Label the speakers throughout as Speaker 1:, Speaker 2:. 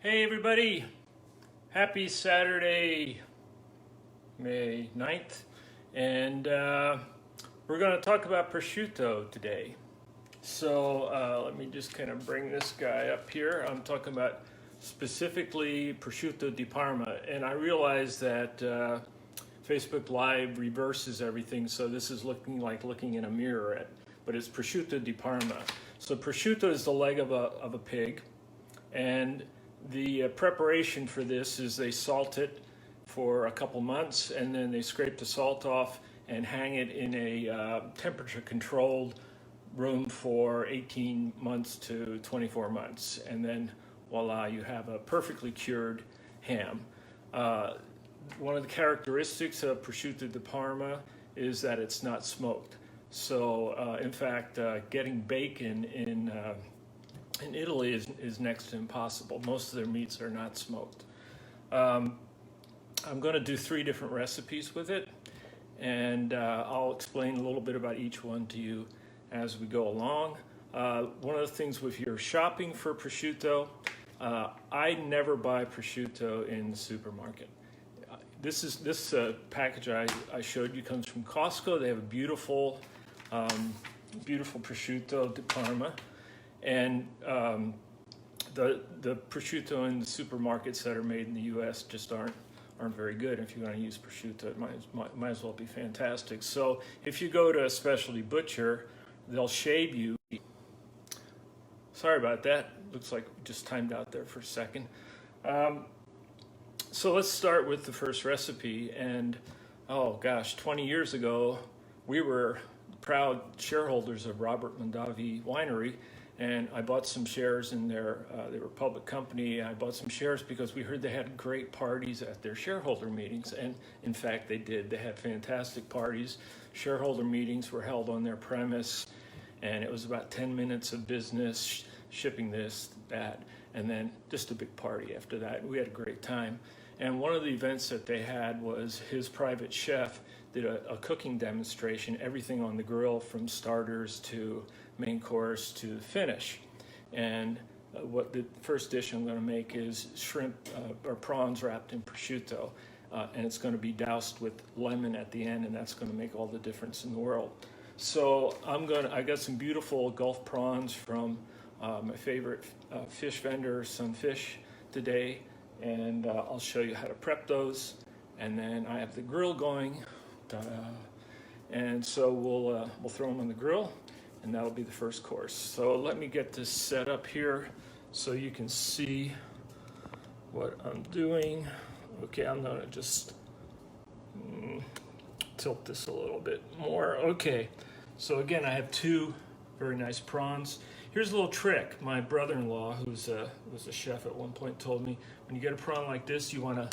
Speaker 1: Hey everybody, happy Saturday, May 9th, and we're going to talk about prosciutto today. So let me just kind of bring this guy up here. I'm talking about specifically prosciutto di Parma, and I realize that Facebook Live reverses everything, so this is looking like looking in a mirror, but it's prosciutto di Parma. So prosciutto is the leg of a pig, and the preparation for this is they salt it for a couple months, and then they scrape the salt off and hang it in a temperature controlled room for 18 months to 24 months. And then voila, you have a perfectly cured ham. One of the characteristics of prosciutto di Parma is that it's not smoked. So in fact, getting bacon in Italy is next to impossible. Most of their meats are not smoked. I'm going to do 3 different recipes with it, and I'll explain a little bit about each one to you as we go along. One of the things, if you're shopping for prosciutto, I never buy prosciutto in the supermarket. This package I showed you comes from Costco. They have a beautiful prosciutto di Parma. And the prosciutto in the supermarkets that are made in the U.S. just aren't very good. If you're going to use prosciutto, it might as well be fantastic. So if you go to a specialty butcher, they'll shave you. Sorry about that. Looks like we just timed out there for a second. So let's start with the first recipe. And oh gosh, 20 years ago, we were proud shareholders of Robert Mondavi Winery. And I bought some shares in their, they were a public company. I bought some shares because we heard they had great parties at their shareholder meetings. And in fact, they did. They had fantastic parties. Shareholder meetings were held on their premise. And it was about 10 minutes of business, shipping this, that, and then just a big party after that. We had a great time. And one of the events that they had was his private chef did a cooking demonstration, everything on the grill from starters to main course to finish. And what the first dish I'm going to make is shrimp or prawns wrapped in prosciutto. And it's going to be doused with lemon at the end, and that's going to make all the difference in the world. So I got some beautiful Gulf prawns from my favorite fish vendor, Sunfish, today. And I'll show you how to prep those. And then I have the grill going. And so we'll throw them on the grill, and that'll be the first course. So let me get this set up here so you can see what I'm doing. Okay, I'm gonna just tilt this a little bit more. Okay, so again, I have 2 very nice prawns. Here's a little trick. My brother-in-law, who was a chef at one point, told me, when you get a prawn like this, you wanna,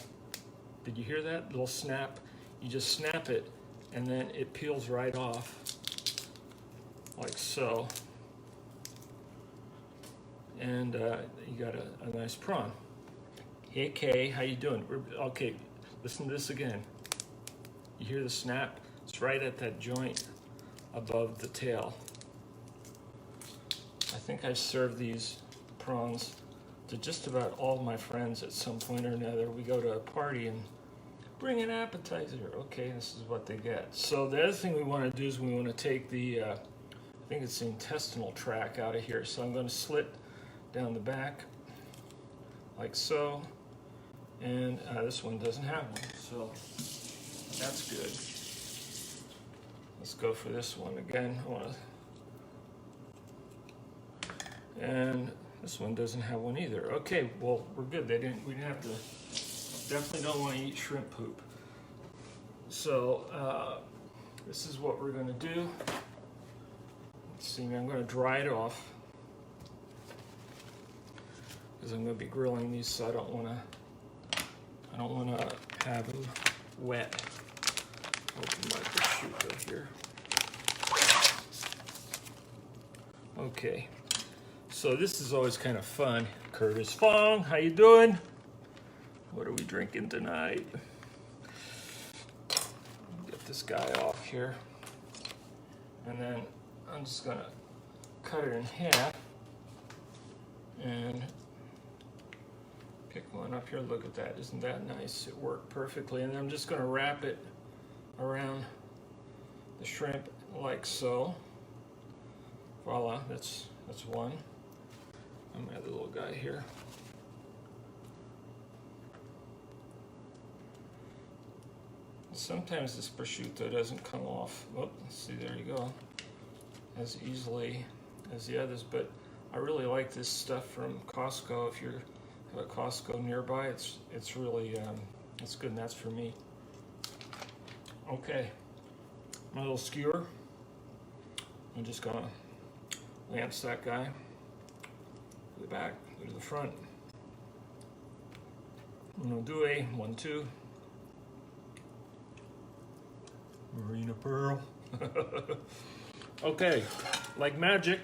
Speaker 1: did you hear that little snap? You just snap it, and then it peels right off, like so. And you got a nice prawn. Hey Kay, how you doing? Okay, listen to this again. You hear the snap? It's right at that joint above the tail. I think I've served these prawns to just about all my friends at some point or another. We go to a party and bring an appetizer. Okay, this is what they get. So the other thing we want to do is we want to take the, I think it's the intestinal tract out of here. So I'm going to slit down the back like so. And this one doesn't have one, so that's good. Let's go for this one again. And this one doesn't have one either. Okay, well, we're good. We didn't have to. Definitely don't want to eat shrimp poop. So this is what we're going to do. Let's see, I'm going to dry it off because I'm going to be grilling these, so I don't want to have them wet. Open my prosciutto here. Okay, so this is always kind of fun. Curtis Fong, how you doing? What are we drinking tonight? Get this guy off here. And then I'm just gonna cut it in half and one up here. Look at that. Isn't that nice? It worked perfectly. And I'm just going to wrap it around the shrimp like so. Voila, that's one. I'm gonna add the little guy here. Sometimes this prosciutto doesn't come off. Oh, see, there you go. As easily as the others, but I really like this stuff from Costco. If you have a Costco nearby, it's really it's good, and that's for me. Okay, my little skewer. I'm just gonna lance that guy to the back, go to the front. Uno, due, 1, 2. Marina Pearl. Okay, like magic.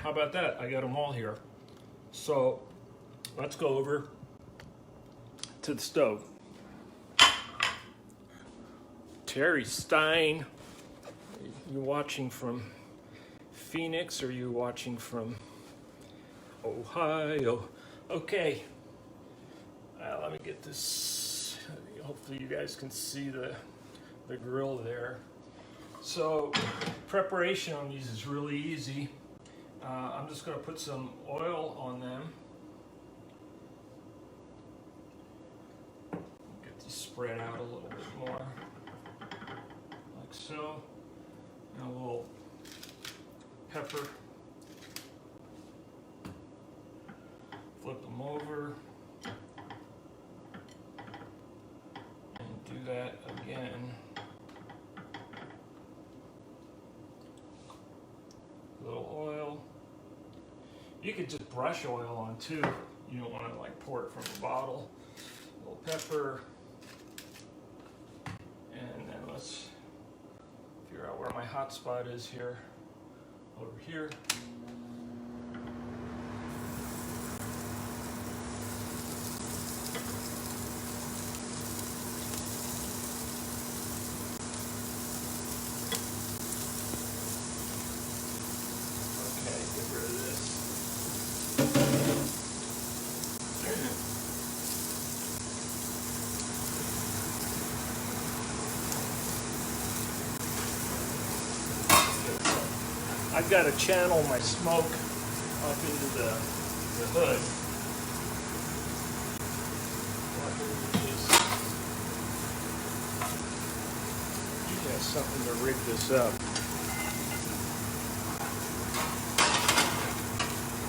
Speaker 1: How about that? I got them all here. So let's go over to the stove. Terry Stein, you watching from Phoenix, or are you watching from Ohio? Okay, let me get this. Hopefully you guys can see the grill there. So preparation on these is really easy. I'm just going to put some oil on them. Get these spread out a little bit more, like so. And a little pepper. Flip them over. And do that again. A little oil. You could just brush oil on too. You don't want to like pour it from a bottle. A little pepper. And then let's figure out where my hot spot is here. Over here. Okay, get rid of this. I've got to channel my smoke up into the hood. You have something to rig this up.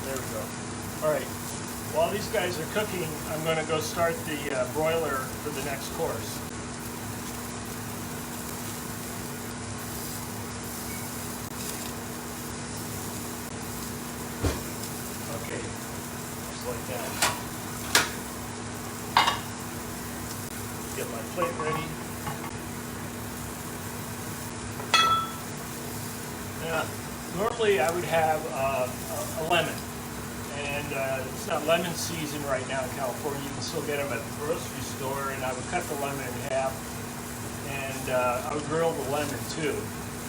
Speaker 1: There we go. All right. While these guys are cooking, I'm going to go start the broiler for the next course. Like that. Get my plate ready. Now, normally I would have a lemon, and it's not lemon season right now in California. You can still get them at the grocery store, and I would cut the lemon in half, and I would grill the lemon too.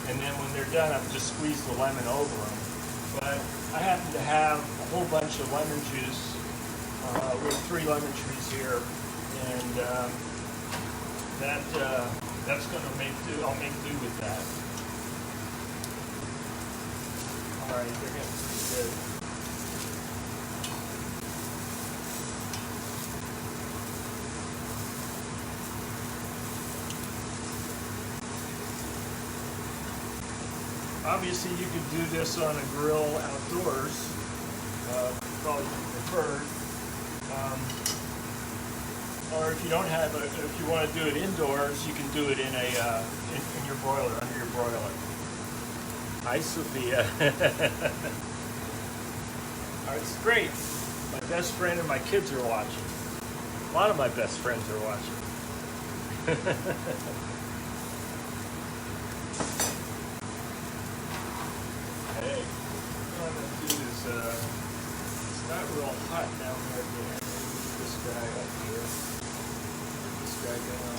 Speaker 1: And then when they're done, I would just squeeze the lemon over them. But I happen to have a whole bunch of lemon juice. We have 3 lemon trees here, and that's going to make do. I'll make do with that. All right, they're getting pretty good. Obviously, you could do this on a grill outdoors. Probably preferred. Or if you don't have if you want to do it indoors, you can do it in in your broiler, under your broiler. Hi, Sophia. All right, it's great. My best friend and my kids are watching. A lot of my best friends are watching. Hey, what I'm gonna do is it's not real hot down there yet. This guy up here. This guy down.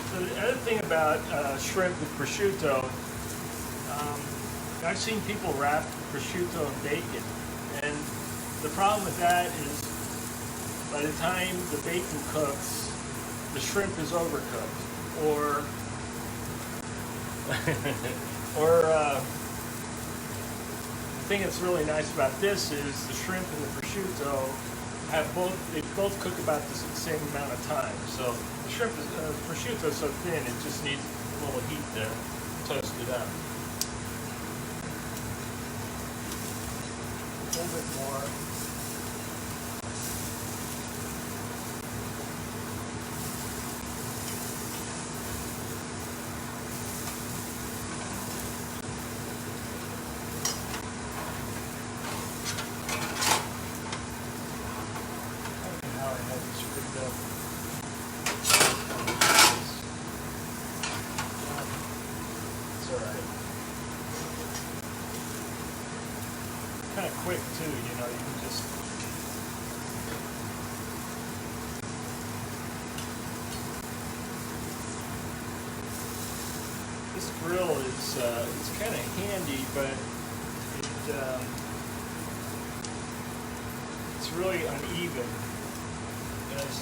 Speaker 1: So the other thing about shrimp with prosciutto, I've seen people wrap prosciutto in bacon, and The problem with that is by the time the bacon cooks, the shrimp is overcooked. Or the thing that's really nice about this is the shrimp and the prosciutto they both cook about the same amount of time. So the shrimp is prosciutto is so thin, it just needs a little heat there, toast it up. A little bit more. Kind of quick too, you know, you can just this grill is it's kind of handy, but it's really uneven. It has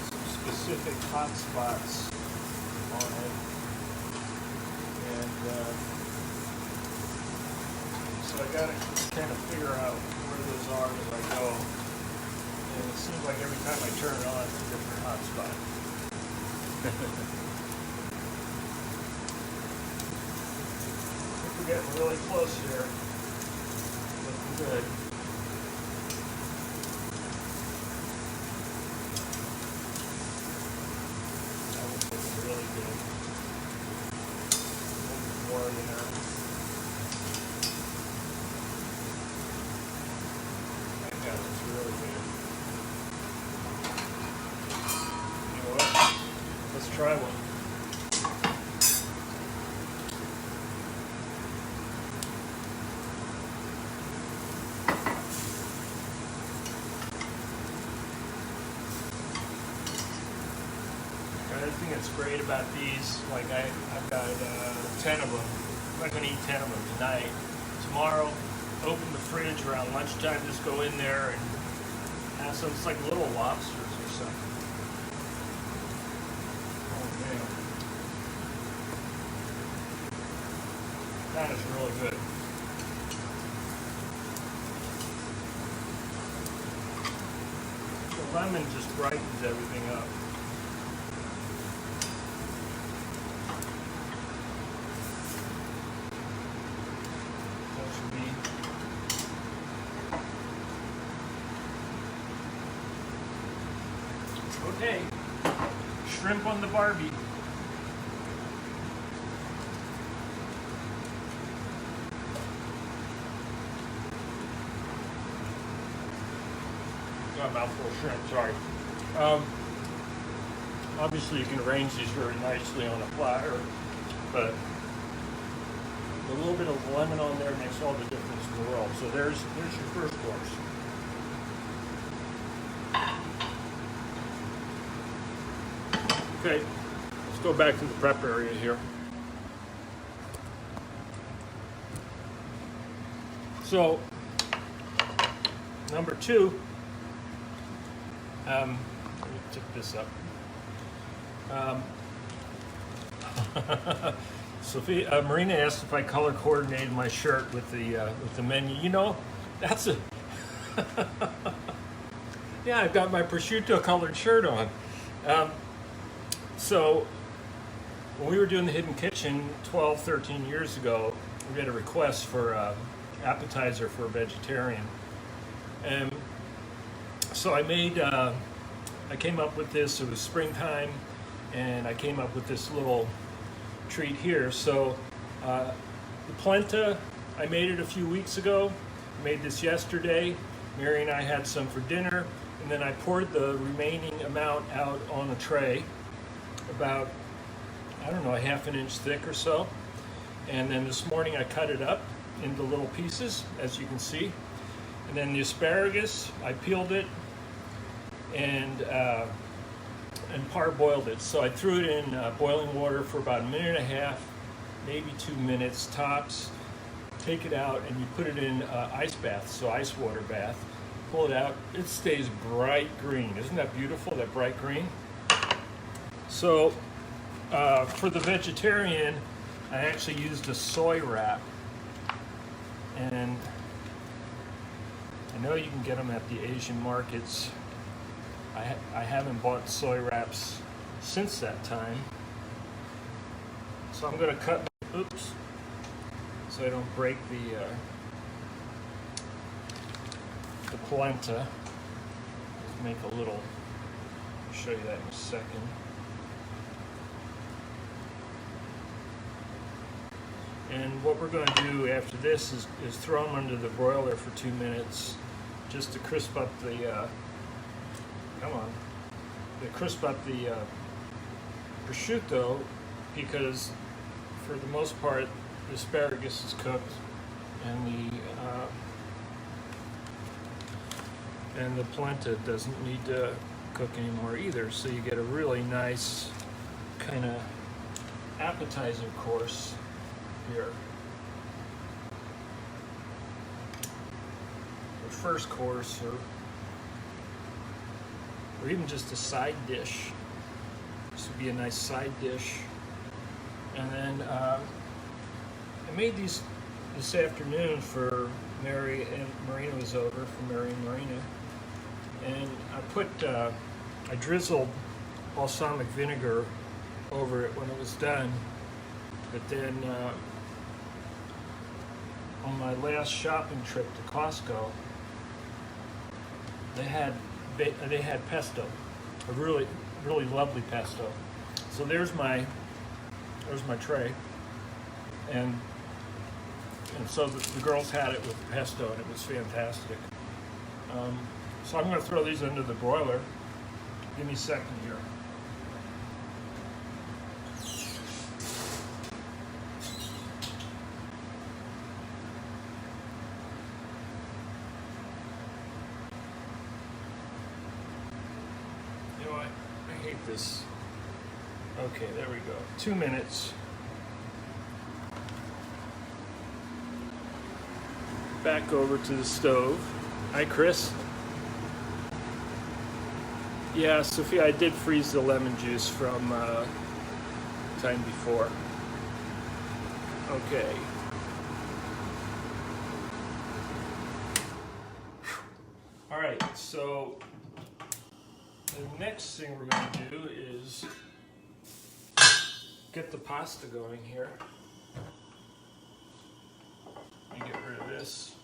Speaker 1: some specific hot spots on it, and so I gotta kind of figure out where those are as I go. And it seems like every time I turn it on, it's a different hot spot. I think we're getting really close here. Looking good. That was looking really good. A little bit more, you know. It's really good. You know what? Let's try one. Another thing that's great about these, like I've got 10 of them. I'm not going to eat 10 of them tonight. Tomorrow, open the fridge around lunchtime, just go in there and have some, it's like little lobsters or something. Oh man. That is really good. The lemon just brightens everything up. That should be okay. Shrimp on the Barbie. Got a mouthful of shrimp, sorry. Obviously you can arrange these very nicely on a platter, but a little bit of lemon on there makes all the difference in the world. So there's your first course. Okay, let's go back to the prep area here. So, number two, let me tip this up. Marina asked if I color coordinated my shirt with the menu. You know, that's a yeah. I've got my prosciutto colored shirt on. So when we were doing the Hidden Kitchen 12, 13 years ago, we had a request for appetizer for a vegetarian, and so I came up with this. It was springtime, and I came up with this little treat here. So the polenta, I made it a few weeks ago. I made this yesterday. Mary and I had some for dinner, and then I poured the remaining amount out on a tray, about, I don't know, a half an inch thick or so. And then this morning I cut it up into little pieces, as you can see. And then the asparagus, I peeled it and parboiled it. So I threw it in boiling water for about a minute and a half, maybe 2 minutes tops. take it out and you put it in ice bath, so ice water bath. Pull it out, it stays bright green. Isn't that beautiful, that bright green? So for the vegetarian, I actually used a soy wrap. And I know you can get them at the Asian markets. I haven't bought soy wraps since that time. So I'm going to cut, oops, so I don't break the polenta. Let's make a little, I'll show you that in a second. And what we're going to do after this is throw them under the broiler for 2 minutes, just to crisp up the, prosciutto, because for the most part the asparagus is cooked and the polenta doesn't need to cook anymore either. So you get a really nice kind of appetizer course here. The first course, or even just a side dish. This would be a nice side dish. And then I made these this afternoon for Mary, and Marina was over, for Mary and Marina. And I drizzled balsamic vinegar over it when it was done. But then on my last shopping trip to Costco, they had pesto, a really lovely pesto. So there's my tray, and so the girls had it with pesto, and it was fantastic. So I'm going to throw these into the broiler. Give me a second here. You know what? I hate this. Okay, there we go. 2 minutes. Back over to the stove. Hi, Chris. Yeah, Sophia, I did freeze the lemon juice from time before. Okay. All right, so the next thing we're going to do is get the pasta going here. You get rid of this.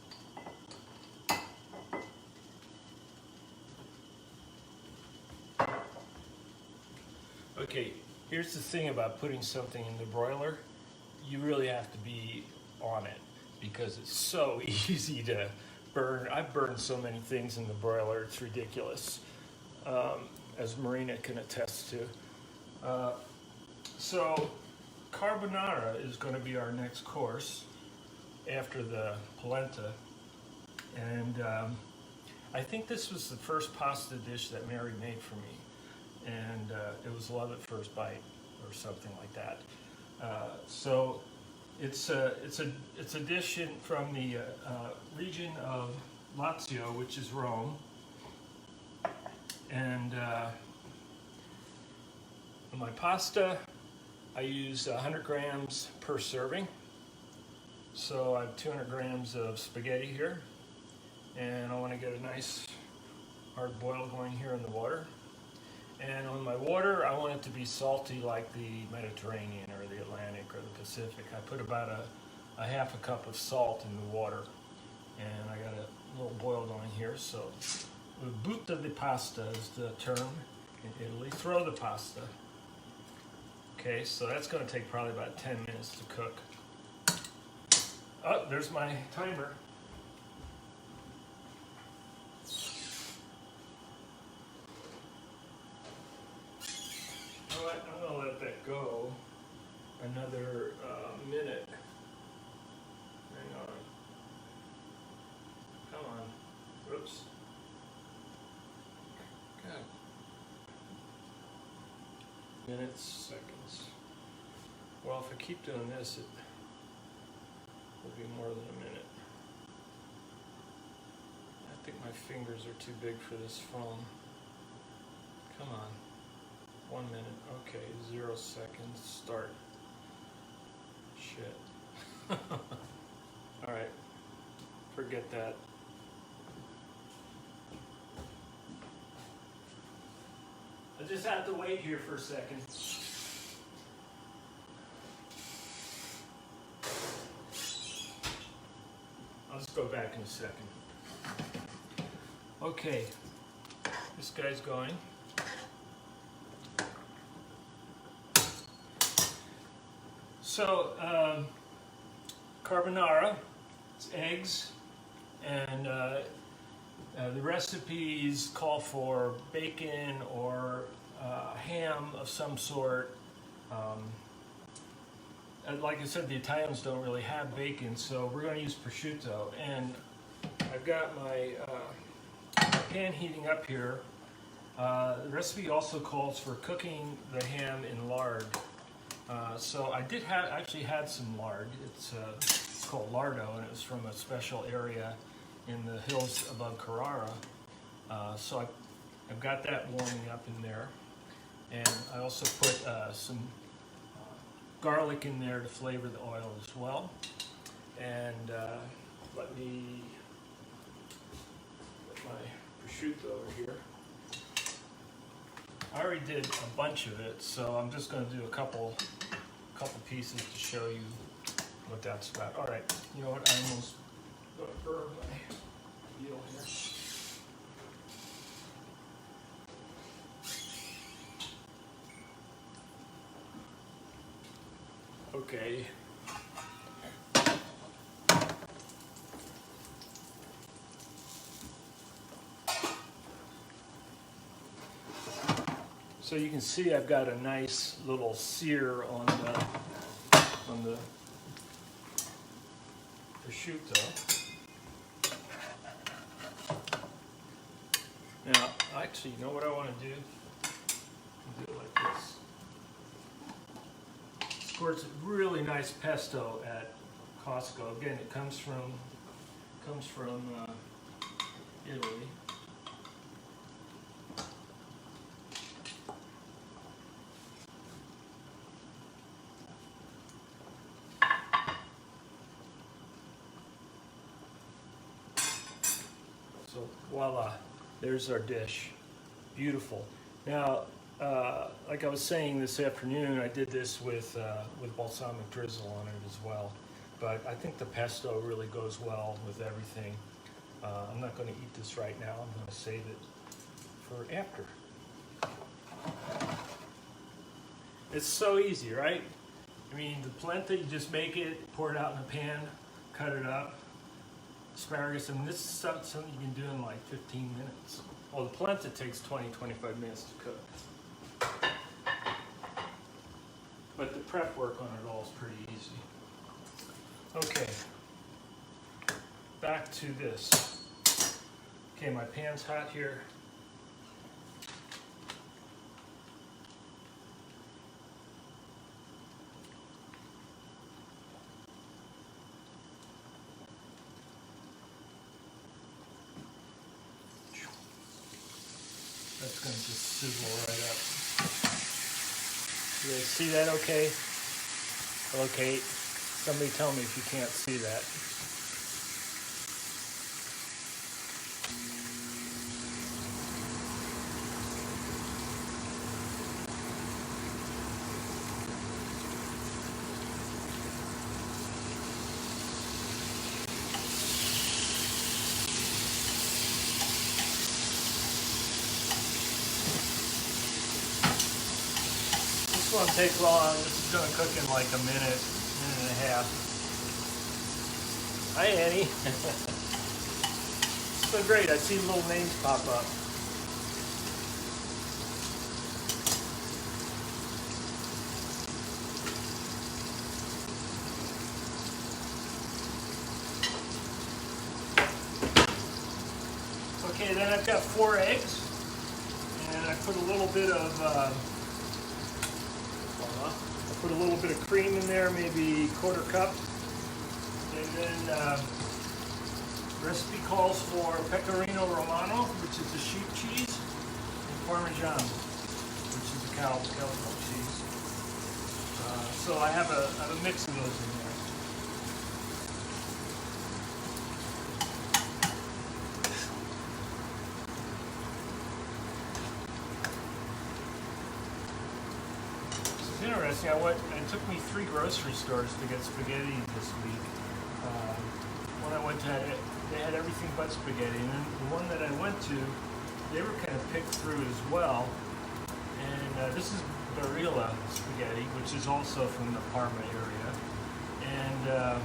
Speaker 1: Okay, here's the thing about putting something in the broiler. You really have to be on it because it's so easy to burn. I've burned so many things in the broiler, it's ridiculous, as Marina can attest to. So carbonara is going to be our next course after the polenta, and I think this was the first pasta dish that Mary made for me, and it was love at first bite or something like that. So it's a dish from the region of Lazio, which is Rome, and my pasta, I use 100 grams per serving. So I have 200 grams of spaghetti here, and I want to get a nice hard boil going here in the water. And on my water, I want it to be salty like the Mediterranean or the Atlantic or the Pacific. I put about a half a cup of salt in the water, and I got a little boil going here. So butta di pasta is the term in Italy. Throw the pasta. Okay, so that's going to take probably about 10 minutes to cook. Oh, there's my timer. You know what? I'm going to let that go another minute. Hang on. Come on. Oops. God. Minutes, seconds. Well, if I keep doing this, it will be more than a minute. I think my fingers are too big for this phone. Come on. 1 minute. Okay, 0 seconds. Start. Shit. Alright. Forget that. I just have to wait here for a second. I'll just go back in a second. Okay, this guy's going. So, carbonara, it's eggs, and the recipes call for bacon or ham of some sort. Like I said, the Italians don't really have bacon, so we're going to use prosciutto. And I've got my pan heating up here. The recipe also calls for cooking the ham in lard. So I did actually had some lard. It's called lardo, and it was from a special area in the hills above Carrara. So I've got that warming up in there. And I also put some garlic in there to flavor the oil as well. And let me put my prosciutto over here. I already did a bunch of it, so I'm just going to do a couple pieces to show you what that's about. All right, you know what? I almost going to burn my deal here. Okay. So you can see I've got a nice little sear on the prosciutto. Now, actually, you know what I want to do? Do it like this. Of course, really nice pesto at Costco. Again, it comes from Italy. So voila, there's our dish. Beautiful. Now, like I was saying this afternoon, I did this with balsamic drizzle on it as well. But I think the pesto really goes well with everything. I'm not going to eat this right now. I'm going to save it for after. It's so easy, right? I mean, the polenta, you just make it, pour it out in a pan, cut it up. Asparagus, and this is something you can do in like 15 minutes. Well, the polenta takes 20-25 minutes to cook. But the prep work on it all is pretty easy. Okay, back to this. Okay, my pan's hot here. That's going to just sizzle right up. You guys see that okay? Okay, somebody tell me if you can't see that. This won't take long. This is going to cook in like a minute and a half. Hi, Annie. It's been great. I see little names pop up. Okay, then I've got 4 eggs, and I put a little bit of cream in there, maybe 1/4 cup. Okay. And then recipe calls for Pecorino Romano, which is the sheep cheese, and Parmesan, which is the cow milk cheese. So I have a mix of those in there. Interesting. It took me 3 grocery stores to get spaghetti this week. When I went to it, they had everything but spaghetti. And then the one that I went to, they were kind of picked through as well. And this is Barilla spaghetti, which is also from the Parma area. And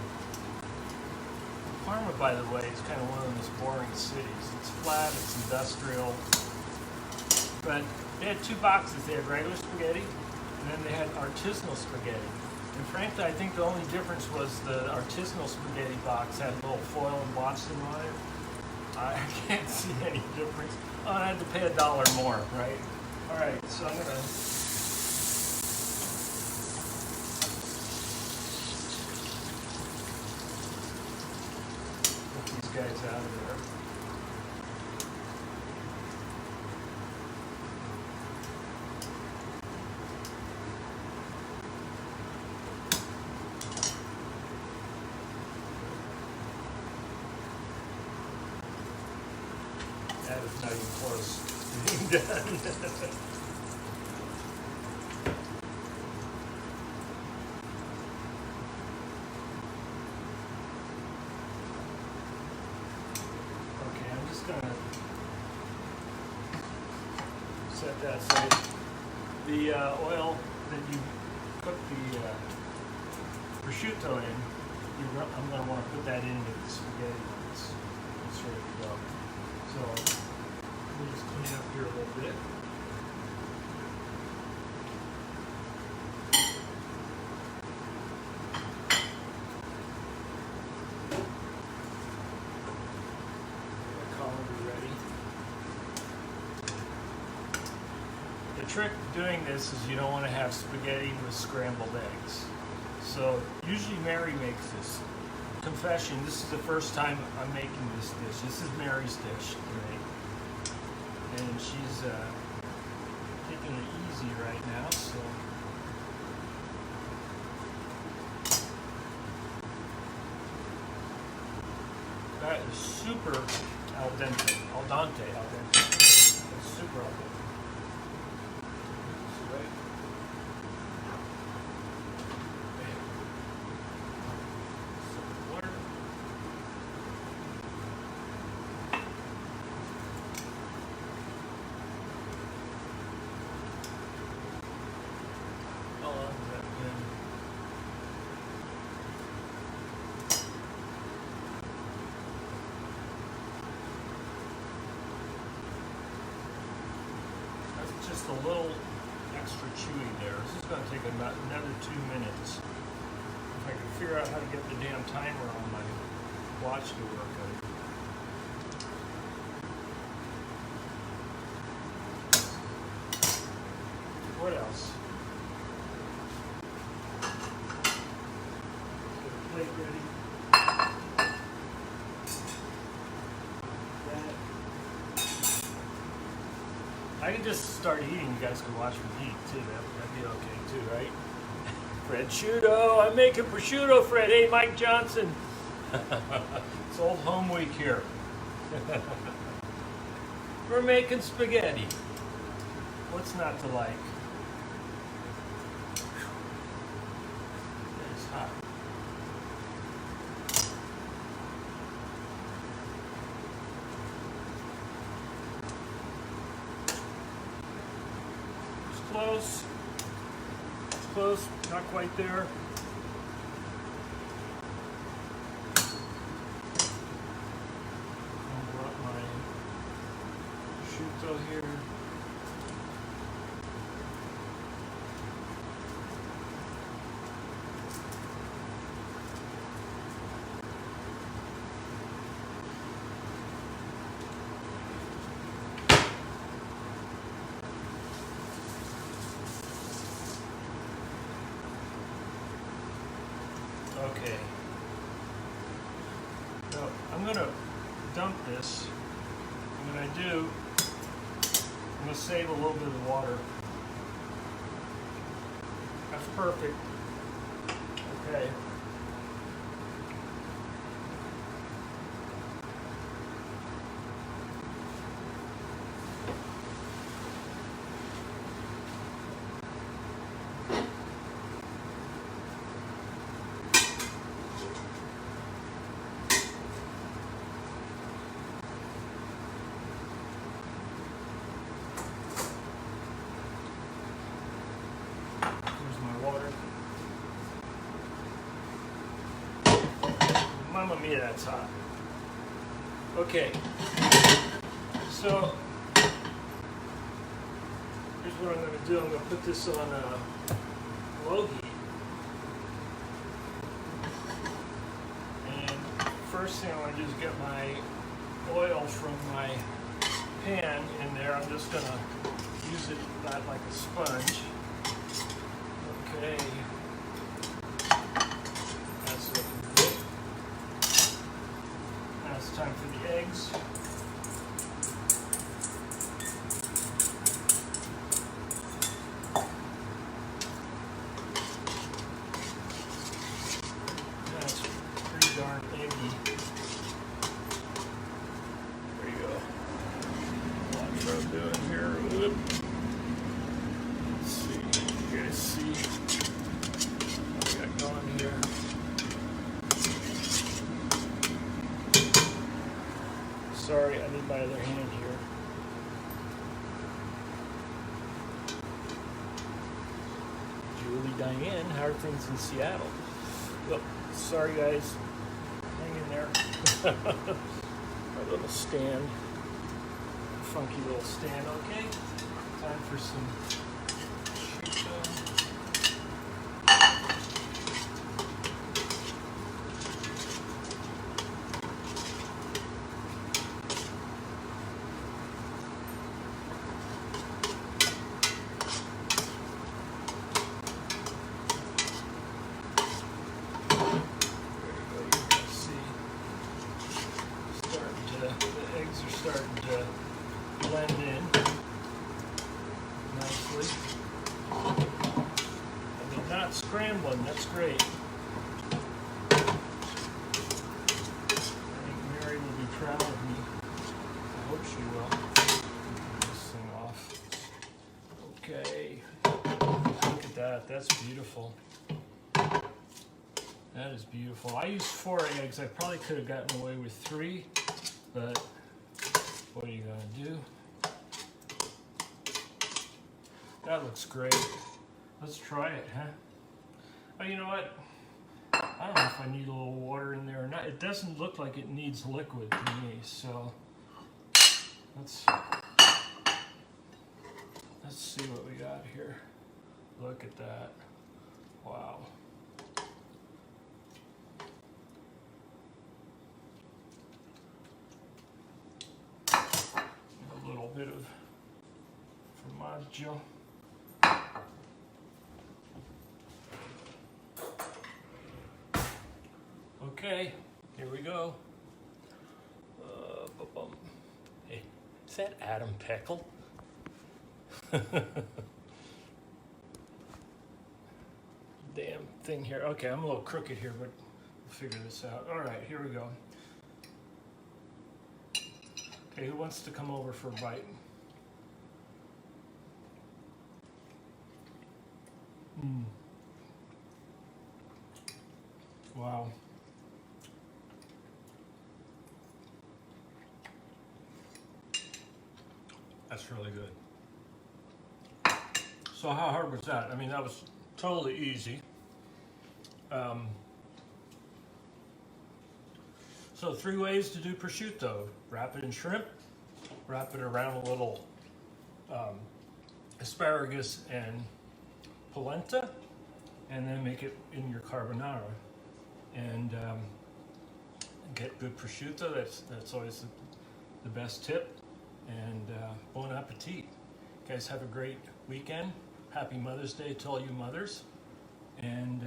Speaker 1: Parma, by the way, is kind of one of those boring cities. It's flat, it's industrial. But they had 2 boxes. They had regular spaghetti, and then they had artisanal spaghetti. And frankly, I think the only difference was the artisanal spaghetti box had a little foil embossing on it. I can't see any difference. Oh, and I had to pay $1 more, right? All right, so I'm gonna get these guys out of there. That is not even close to being done. Okay, I'm just gonna set that aside. The oil that you cook the prosciutto in, I'm gonna want to put that into the spaghetti when it's ready to go. So we'll just clean up here a little bit. The colander ready. The trick doing this is you don't want to have spaghetti with scrambled eggs. So usually Mary makes this. Confession, this is the first time I'm making this dish. This is Mary's dish today. And she's taking it easy right now, so. That is super al dente. Al dente. It's super al dente. So, right. Just a little extra chewy there. This is going to take about another 2 minutes. If I can figure out how to get the damn timer on my watch to work. What else? Get a plate ready. I can just start eating. You guys can watch me eat too. That'd be okay too, right? Prosciutto. I'm making prosciutto, Fred. Hey, Mike Johnson. It's old home week here. We're making spaghetti. What's not to like? It's hot. Close. It's close, not quite there. I'll brought my prosciutto here. Okay. this. And when I do, I'm going to save a little bit of the water. That's perfect. Okay. Water. Mamma mia, that's hot. Okay, so here's what I'm going to do. I'm going to put this on low heat. And first thing I want to do is get my oil from my pan in there. I'm just going to use it not like a sponge. Okay, that's looking good. Now it's time for the eggs. That's pretty darn eggy. There you go. Watch what I'm doing here. Whoop. Let's see. You guys see? Going here. Sorry, I need my other hand here. Julie Diane, how are things in Seattle? Well, sorry guys, hang in there. My little stand, funky little stand. Okay, time for some prosciutto. The eggs are starting to blend in nicely. And they're not scrambling, that's great. I think Mary will be proud of me. I hope she will. Get this thing off. Okay. Look at that, that's beautiful. That is beautiful. I used 4 eggs. I probably could have gotten away with 3. But what are you going to do? That looks great. Let's try it, huh? Oh, you know what? I don't know if I need a little water in there or not. It doesn't look like it needs liquid to me, so let's see what we got here. Look at that. Wow. Bit of formaggio. Okay, here we go. Hey, is that Adam Peckle? Damn thing here. Okay, I'm a little crooked here, but we'll figure this out. All right, here we go. Okay, who wants to come over for a bite? Wow. That's really good. So how hard was that? I mean, that was totally easy. So 3 ways to do prosciutto. Wrap it in shrimp, wrap it around a little asparagus and polenta, and then make it in your carbonara. And get good prosciutto. That's always the best tip. And bon appetit. You guys have a great weekend. Happy Mother's Day to all you mothers. And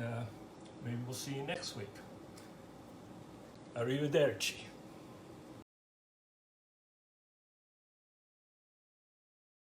Speaker 1: maybe we'll see you next week. Arrivederci.